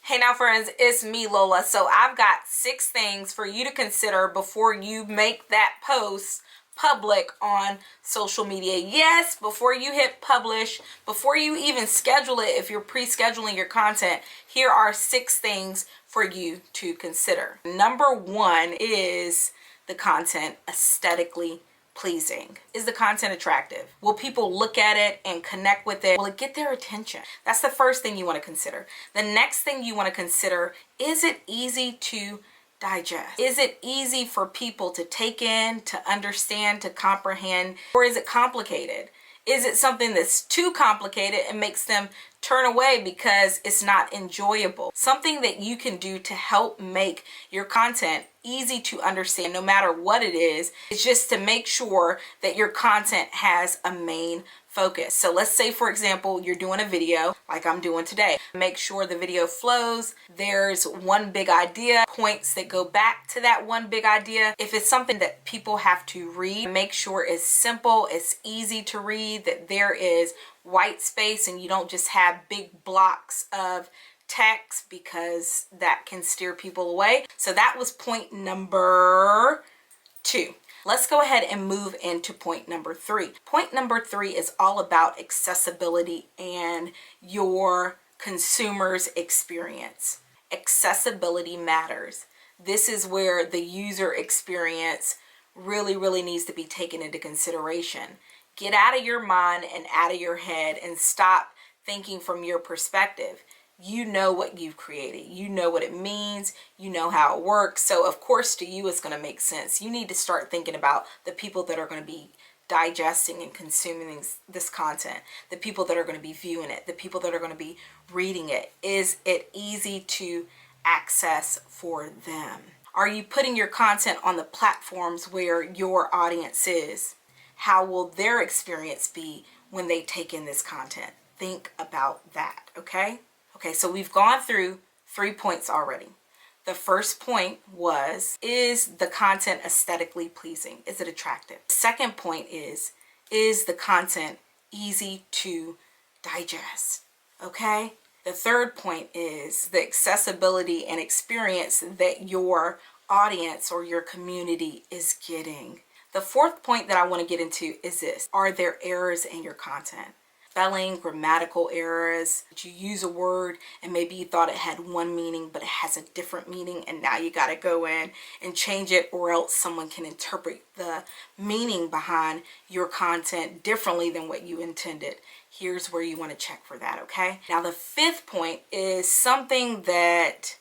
Hey now friends, it's me Lola. So I've got 6 things for you to consider before you make that post public on social media. Yes, before you hit publish, before you even schedule it, if you're pre-scheduling your content, here are 6 things for you to consider. Number 1 is the content aesthetically pleasing. Is the content attractive? Will people look at it and connect with it? Will it get their attention? That's the first thing you want to consider. The next thing you want to consider, is it easy to digest? Is it easy for people to take in, to understand, to comprehend, or is it complicated? Is it something that's too complicated and makes them turn away because it's not enjoyable? Something that you can do to help make your content easy to understand, no matter what it is just to make sure that your content has a main focus. So let's say, for example, you're doing a video like I'm doing today. Make sure the video flows. There's one big idea, points that go back to that one big idea. If it's something that people have to read, make sure it's simple, it's easy to read, that there is white space and you don't just have big blocks of text, because that can steer people away. So that was point number 2. Let's go ahead and move into point number 3. Point number 3 is all about accessibility and your consumer's experience. Accessibility matters. This is where the user experience really needs to be taken into consideration. Get out of your mind and out of your head and stop thinking from your perspective. You know what you've created. You know what it means. You know how it works. So of course to you it's going to make sense. You need to start thinking about the people that are going to be digesting and consuming this content, the people that are going to be viewing it, the people that are going to be reading it. Is it easy to access for them? Are you putting your content on the platforms where your audience is? How will their experience be when they take in this content? Think about that, okay? Okay, so we've gone through 3 points already. The first point was, is the content aesthetically pleasing? Is it attractive? The second point is the content easy to digest? Okay? The third point is the accessibility and experience that your audience or your community is getting. The fourth point that I want to get into is this: are there errors in your content? Spelling, grammatical errors. You use a word and maybe you thought it had one meaning but it has a different meaning, and now you got to go in and change it, or else someone can interpret the meaning behind your content differently than what you intended. Here's where you want to check for that, okay? Now the fifth point is something that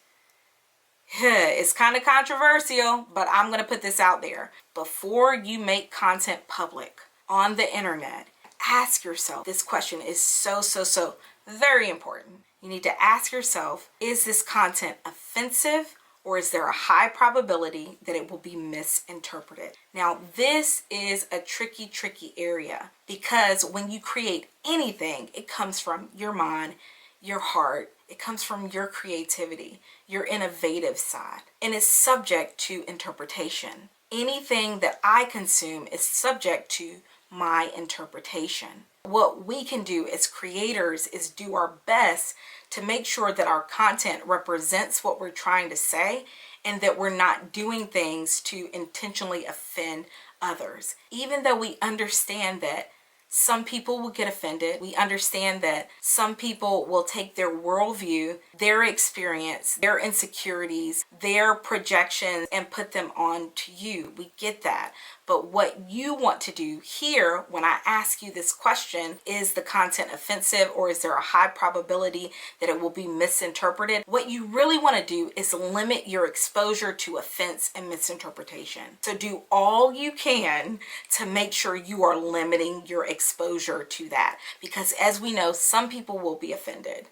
it's kind of controversial, but I'm going to put this out there. Before you make content public on the internet, ask yourself this question. Is so very important. You need to ask yourself, is this content offensive, or is there a high probability that it will be misinterpreted? Now this is a tricky area, because when you create anything, it comes from your mind, your heart. It comes from your creativity, your innovative side, and it's subject to interpretation. Anything that I consume is subject to my interpretation. What we can do as creators is do our best to make sure that our content represents what we're trying to say, and that we're not doing things to intentionally offend others. Even though we understand that some people will get offended, we understand that some people will take their worldview, their experience, their insecurities, their projections, and put them on to you. We get that. But what you want to do here, when I ask you this question, is the content offensive, or is there a high probability that it will be misinterpreted? What you really want to do is limit your exposure to offense and misinterpretation. So do all you can to make sure you are limiting your exposure to that, because as we know, some people will be offended.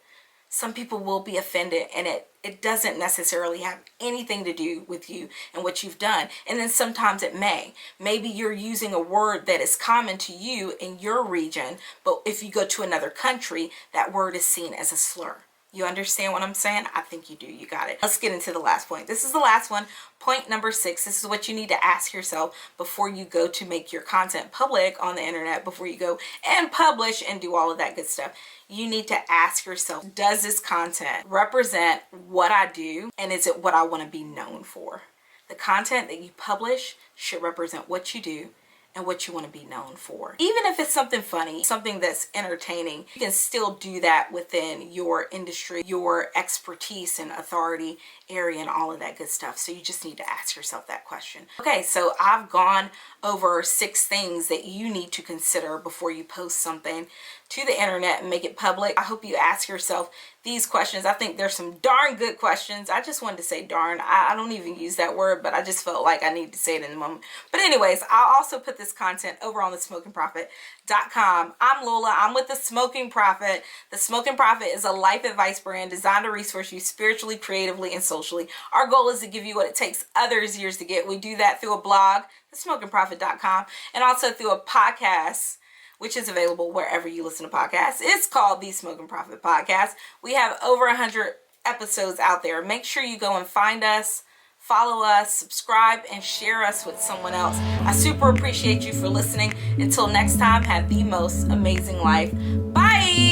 Some people will be offended, and it doesn't necessarily have anything to do with you and what you've done. And then sometimes it may. Maybe you're using a word that is common to you in your region, but if you go to another country, that word is seen as a slur. You understand what I'm saying? I think you do. You got it. Let's get into the last point. This is the last one. Point number 6. This is what you need to ask yourself before you go to make your content public on the internet, before you go and publish and do all of that good stuff. You need to ask yourself, does this content represent what I do, and is it what I want to be known for? The content that you publish should represent what you do and what you want to be known for. Even if it's something funny, something that's entertaining, you can still do that within your industry, your expertise and authority area and all of that good stuff. So you just need to ask yourself that question. Okay, so I've gone over 6 things that you need to consider before you post something to the internet and make it public. I hope you ask yourself these questions. I think there's some darn good questions. I just wanted to say darn. I don't even use that word, but I just felt like I need to say it in the moment. But anyways, I'll also put this content over on thesmokingprophet.com. I'm Lola. I'm with The Smoking Prophet. The Smoking Prophet is a life advice brand designed to resource you spiritually, creatively, and socially. Our goal is to give you what it takes others years to get. We do that through a blog, thesmokingprophet.com, and also through a podcast, which is available wherever you listen to podcasts. It's called The Smoking Prophet Podcast. We have over 100 episodes out there. Make sure you go and find us, follow us, subscribe, and share us with someone else. I super appreciate you for listening. Until next time, have the most amazing life. Bye!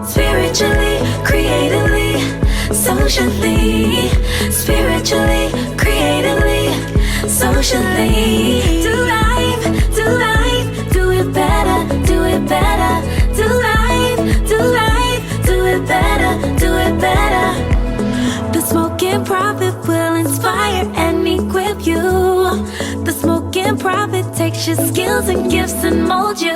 Spiritually, creatively, socially. Spiritually, creatively, socially. Do life, do it better, do it better. Do life, do it better, do it better. The Smoking Prophet will inspire and equip you. The Smoking Prophet takes your skills and gifts and mold you.